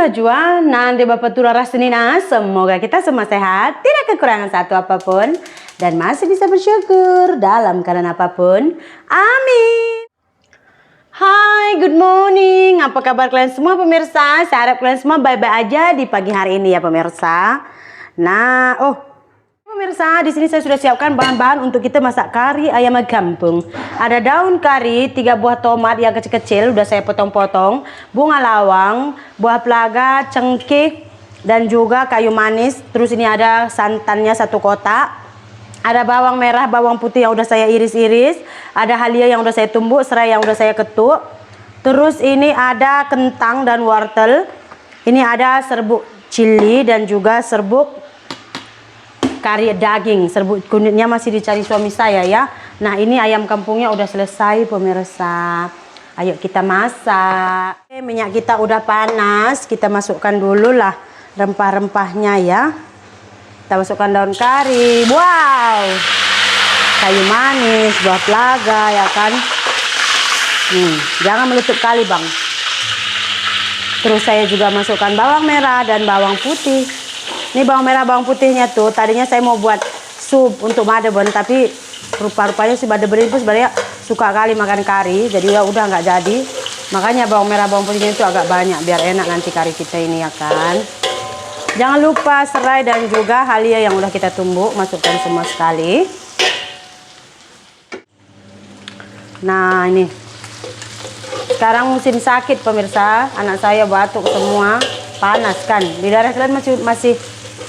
jua-jua, nanti Bapak Tura Rasenina, semoga kita semua sehat, tidak kekurangan satu apapun, dan masih bisa bersyukur dalam keadaan apapun. Amin. Hai, good morning. Apa kabar kalian semua pemirsa? Saya harap kalian semua baik-baik aja di pagi hari ini ya pemirsa. Nah, pemirsa, di sini saya sudah siapkan bahan-bahan untuk kita masak kari ayam kampung. Ada daun kari, 3 buah tomat yang kecil-kecil, udah saya potong-potong, bunga lawang, buah pelaga, cengkeh, dan juga kayu manis. Terus ini ada santannya 1 kotak. Ada bawang merah, bawang putih yang udah saya iris-iris, ada halia yang udah saya tumbuk, serai yang udah saya ketuk. Terus ini ada kentang dan wortel. Ini ada serbuk cili dan juga serbuk kari daging, serbuk kunitnya masih dicari suami saya ya. Nah, ini ayam kampungnya udah selesai pemirsa. Ayo kita masak. Minyak kita udah panas, kita masukkan dulu lah rempah-rempahnya ya. Kita masukkan daun kari, wow, kayu manis, buah pelaga ya kan. Jangan meletup kali bang. Terus saya juga masukkan bawang merah dan bawang putih. Ini bawang merah bawang putihnya tuh tadinya saya mau buat sup untuk madeben, tapi rupa-rupanya si madeben itu sebenarnya suka kali makan kari, jadi ya udah nggak jadi. Makanya bawang merah bawang putihnya itu agak banyak biar enak nanti kari kita ini ya kan. Jangan lupa serai dan juga halia yang udah kita tumbuk, masukkan semua sekali. Nah ini sekarang musim sakit pemirsa, anak saya batuk semua, panas kan. Di daerah kalian masih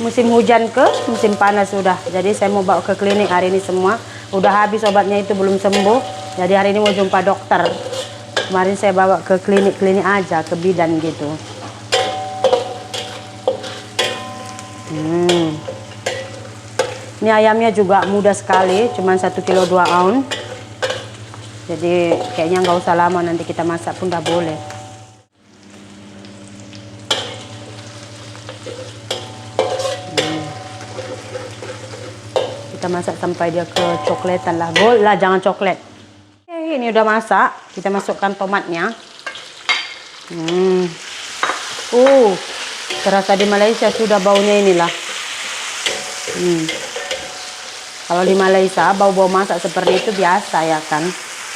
musim hujan ke musim panas sudah. Jadi saya mau bawa ke klinik hari ini semua. Udah habis obatnya itu belum sembuh. Jadi hari ini mau jumpa dokter. Kemarin saya bawa ke klinik aja, ke bidan gitu. Ini ayamnya juga mudah sekali, cuman 1 kilo 2 ounce. Jadi kayaknya nggak usah lama, nanti kita masak pun udah boleh. Kita masak sampai dia kecoklatan lah, gold lah, jangan coklat. Oke, ini udah masak, kita masukkan tomatnya. Terasa di Malaysia sudah baunya inilah. Kalau di Malaysia bau-bau masak seperti itu biasa ya kan.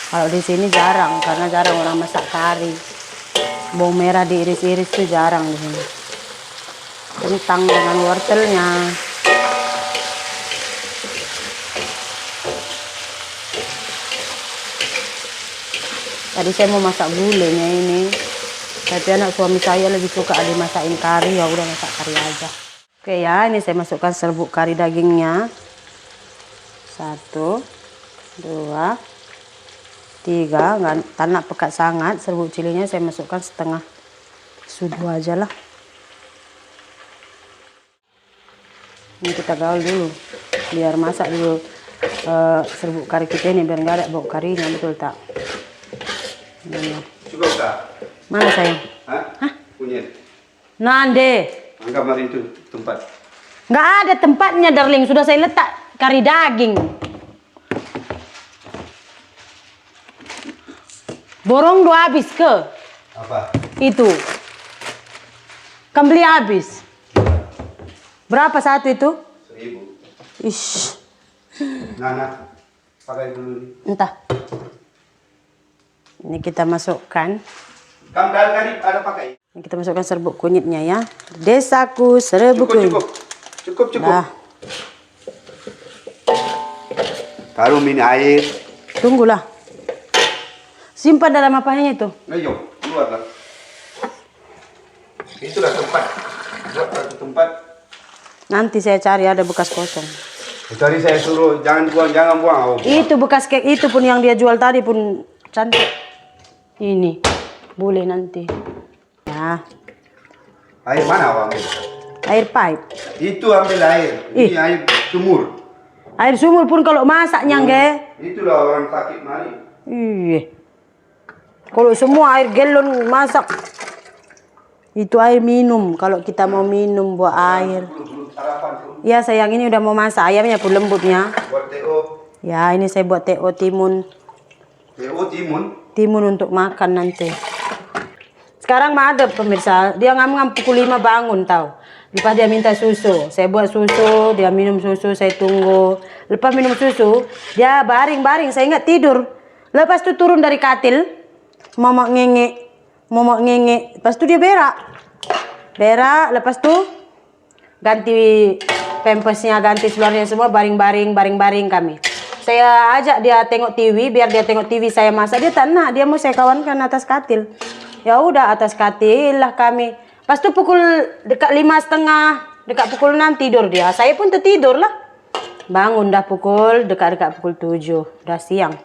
Kalau di sini jarang, karena jarang orang masak kari. Bawang merah diiris-iris itu jarang di sini. Kentang dengan wortelnya. Tadi saya mau masak gulenya ini, tapi anak suami saya lebih suka dimasakin kari, ya udah masak kari aja. Oke ya, ini saya masukkan serbuk kari dagingnya. 1, 2, 3, nggak tanak pekat sangat. Serbuk cilinya saya masukkan setengah sudu aja lah. Ini kita gaul dulu, biar masak dulu serbuk kari kita ini, biar nggak ada bau karinya, betul tak? Cukup tak? Mana sayang? Hah? Kunyit. Nande. Anggap mari itu tempat. Nggak ada tempatnya darling, sudah saya letak kari daging. Borong 2 habis ke? Apa? Itu. Kembali habis. Berapa satu itu? 1000. Ish. Nah, pakai dulu nih. Entah. Ini kita masukkan. Kambal kari ada pakai. Ini kita masukkan serbuk kunyitnya ya. Desaku serbuk kunyit. Cukup. Nah. Taruh minum air. Tunggulah. Simpan dalam apanya itu? Ayo, keluarlah. Itulah tempat. Buat satu tempat. Nanti saya cari ada bekas kosong. Tadi saya suruh jangan buang. Itu bekas kek itu pun yang dia jual tadi pun cantik. Ini boleh nanti. Ya. Air mana awak ambil? Air pipe. Itu ambil air. Ini air sumur. Air sumur pun kalau masaknya nggak? Itulah orang sakit mari. Iya. Kalau semua air galon masak, itu air minum. Kalau kita mau minum buat air. Ya sayang, ini udah mau masak, ayamnya pun lembutnya. Buat TO. Ya ini saya buat TO timun. TO timun. Timun untuk makan nanti. Sekarang madep pemirsa, dia ngam-ngam pukul 5 bangun tahu. Lepas dia minta susu, saya buat susu, dia minum susu, saya tunggu. Lepas minum susu, dia baring-baring, saya ingat tidur. Lepas itu turun dari katil, momok ngenge. Lepas itu dia berak. Berak, lepas itu ganti pampasnya, ganti seluarnya semua, baring-baring kami. Saya ajak dia tengok TV, biar dia tengok TV saya masak, dia tak nak, dia mau saya kawankan atas katil. Ya udah atas katil lah kami. Pas itu pukul dekat 5:30, dekat pukul 6 tidur dia. Saya pun tertidur lah. Bangun dah dekat pukul 7, dah siang.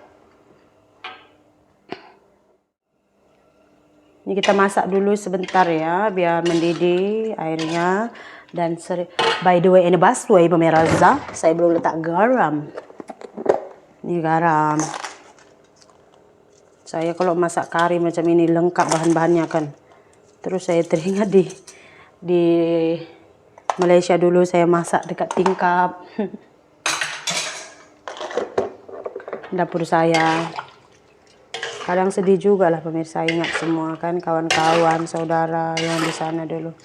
Ini kita masak dulu sebentar ya, biar mendidih airnya. Dan by the way, ini baswe pemirsa, saya belum letak garam. Ini garam. Saya kalau masak kari macam ini lengkap bahan-bahannya kan. Terus saya teringat di Malaysia dulu saya masak dekat tingkap. Dapur saya. Kadang sedih juga lah pemirsa, ingat semua kan kawan-kawan, saudara yang di sana dulu.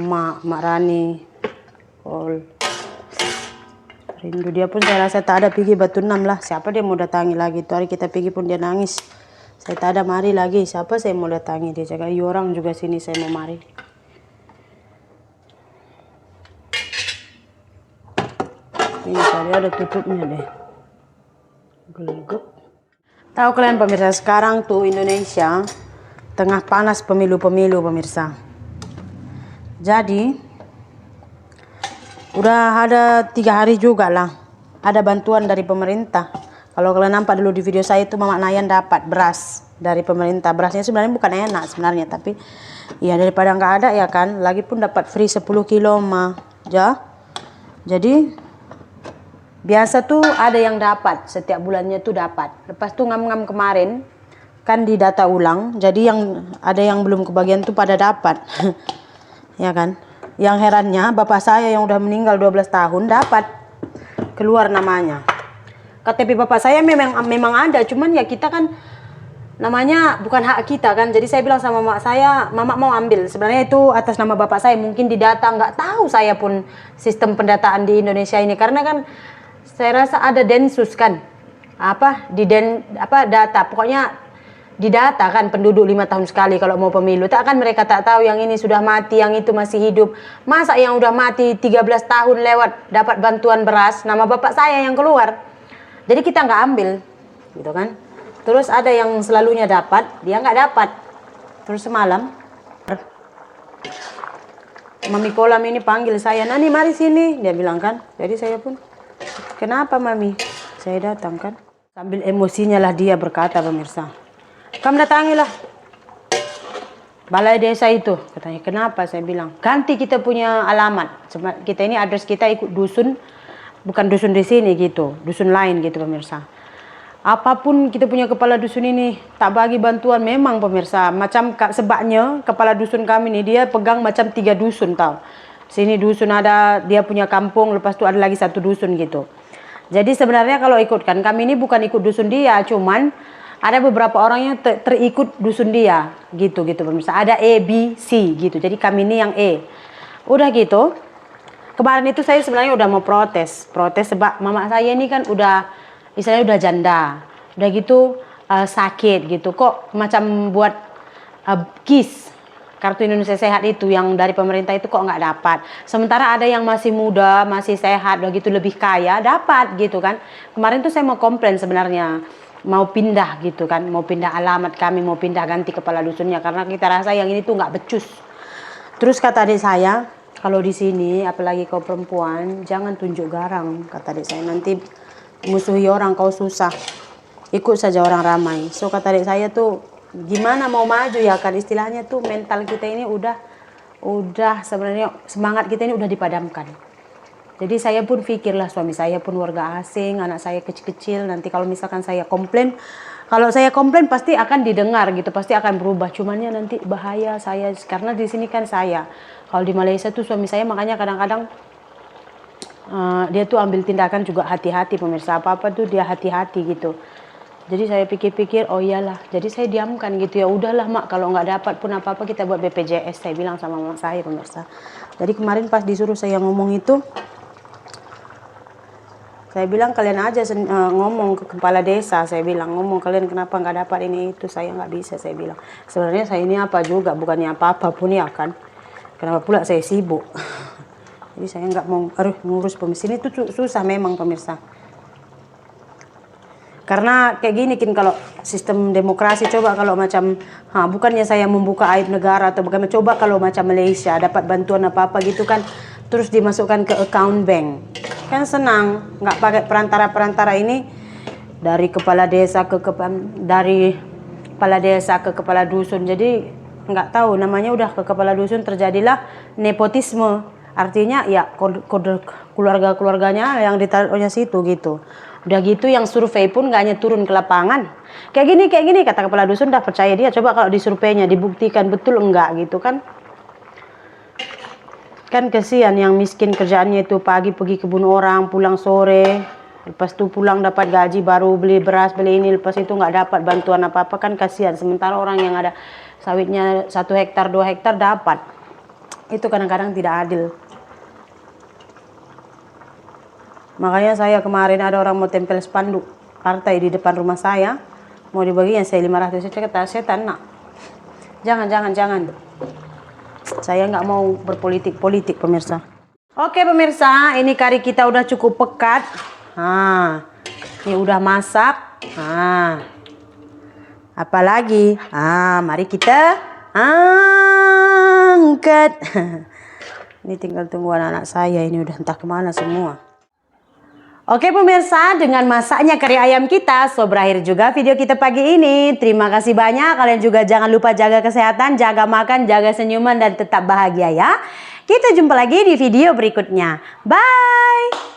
Mak Rani. Rindu dia pun saya rasa tak ada pergi Batu 6 lah. Siapa dia mau datangi lagi? Itu hari kita pergi pun dia nangis. Saya tak ada mari lagi. Siapa saya mau datangi? Dia cakap, iya orang juga sini saya mau mari. Ini tadi ada tutupnya deh. Gelegup. Tahu kalian pemirsa, sekarang tuh Indonesia tengah panas pemilu-pemilu pemirsa. Jadi udah ada 3 hari juga lah ada bantuan dari pemerintah. Kalau kalian nampak dulu di video saya itu Mama Nayan dapat beras dari pemerintah. Berasnya sebenarnya bukan enak sebenarnya, tapi ya daripada nggak ada ya kan. Lagi pun dapat free 10 kilo mah. Jadi biasa tuh ada yang dapat setiap bulannya tuh dapat. Lepas tuh ngam-ngam kemarin kan didata ulang. Jadi yang ada yang belum kebagian tuh pada dapat. Ya kan. Yang herannya bapak saya yang udah meninggal 12 tahun dapat keluar namanya. KTP bapak saya memang ada, cuman ya kita kan namanya bukan hak kita kan. Jadi saya bilang sama mak saya, mama mau ambil. Sebenarnya itu atas nama bapak saya, mungkin didata, nggak tahu saya pun sistem pendataan di Indonesia ini. Karena kan saya rasa ada Densus kan, data, pokoknya didata kan penduduk 5 tahun sekali kalau mau pemilu. Tak kan mereka tak tahu yang ini sudah mati, yang itu masih hidup. Masa yang udah mati 13 tahun lewat dapat bantuan beras, nama bapak saya yang keluar. Jadi kita nggak ambil, gitu kan. Terus ada yang selalunya dapat, dia nggak dapat. Terus semalam, Mami Kolam ini panggil saya, Nani mari sini, dia bilang kan. Jadi saya pun, kenapa Mami? Saya datang kan. Sambil emosinya lah dia berkata pemirsa, kamu datangilah balai desa itu. Katanya, kenapa? Saya bilang, ganti kita punya alamat. Kita ini address kita ikut dusun, bukan dusun di sini gitu, dusun lain gitu pemirsa. Apapun kita punya kepala dusun ini tak bagi bantuan memang pemirsa. Macam sebabnya kepala dusun kami ini dia pegang macam 3 dusun tahu. Sini dusun ada dia punya kampung, lepas itu ada lagi 1 dusun gitu. Jadi sebenarnya kalau ikutkan kami ini bukan ikut dusun dia, cuman ada beberapa orang yang terikut dusun dia gitu pemirsa. Ada A, B, C gitu. Jadi kami ini yang E. Udah gitu. Kemarin itu saya sebenarnya udah mau protes sebab mama saya ini kan istilahnya udah janda. Udah gitu sakit gitu. Kok macam buat KIS, Kartu Indonesia Sehat itu yang dari pemerintah itu kok nggak dapat. Sementara ada yang masih muda, masih sehat, udah gitu lebih kaya dapat gitu kan. Kemarin tuh saya mau komplain sebenarnya. Mau pindah gitu kan, mau pindah alamat kami, mau pindah ganti kepala dusunnya karena kita rasa yang ini tuh nggak becus. Terus kata adik saya, kalau di sini apalagi kau perempuan jangan tunjuk garang, kata adik saya, nanti musuhi orang kau susah, ikut saja orang ramai. So kata adik saya tuh gimana mau maju ya kan, istilahnya tuh mental kita ini udah sebenarnya semangat kita ini udah dipadamkan. Jadi saya pun pikirlah, suami saya pun warga asing, anak saya kecil-kecil, nanti kalau misalkan saya komplain, kalau saya komplain pasti akan didengar gitu, pasti akan berubah. Cumannya nanti bahaya saya, karena di sini kan saya. Kalau di Malaysia tuh suami saya makanya kadang-kadang dia tuh ambil tindakan juga hati-hati pemirsa, apa-apa tuh dia hati-hati gitu. Jadi saya pikir-pikir, oh iyalah. Jadi saya diamkan gitu, ya udahlah mak, kalau nggak dapat pun apa-apa kita buat BPJS. Saya bilang sama mama saya, pemirsa. Jadi kemarin pas disuruh saya ngomong itu, saya bilang kalian aja ngomong ke kepala desa. Saya bilang ngomong kalian kenapa nggak dapat ini itu, saya nggak bisa. Saya bilang sebenarnya saya ini apa juga, bukannya apa-apa pun ya kan. Kenapa pula saya sibuk. Jadi saya nggak mau ngurus pemirsa. Ini tuh susah memang pemirsa. Karena kayak gini kan kalau sistem demokrasi, coba kalau macam bukannya saya membuka aib negara atau bagaimana, coba kalau macam Malaysia dapat bantuan apa-apa gitu kan, terus dimasukkan ke account bank. Kan senang, nggak pakai perantara-perantara ini dari kepala desa ke kepala dusun. Jadi nggak tahu namanya udah ke kepala dusun terjadilah nepotisme. Artinya ya kode keluarganya yang ditaruhnya situ gitu. Udah gitu yang survei pun gak hanya turun ke lapangan. Kayak gini kata kepala dusun udah percaya dia. Coba kalau di surveinya dibuktikan betul enggak gitu kan. Kan kesian yang miskin kerjaannya itu pagi pergi kebun orang, pulang sore. Lepas itu pulang dapat gaji baru beli beras, beli ini. Lepas itu nggak dapat bantuan apa-apa kan kasihan. Sementara orang yang ada sawitnya 1 hektar 2 hektar dapat. Itu kadang-kadang tidak adil. Makanya saya kemarin ada orang mau tempel spanduk partai di depan rumah saya, mau dibagi yang saya 500. Saya kata setan nak, jangan. Saya nggak mau berpolitik pemirsa. Oke pemirsa, ini kari kita udah cukup pekat. Ini udah masak. Apalagi? Mari kita angkat. Ini tinggal tunggu anak-anak saya, ini udah entah kemana semua. Oke pemirsa, dengan masaknya kari ayam kita, so berakhir juga video kita pagi ini. Terima kasih banyak, kalian juga jangan lupa jaga kesehatan, jaga makan, jaga senyuman, dan tetap bahagia ya. Kita jumpa lagi di video berikutnya. Bye!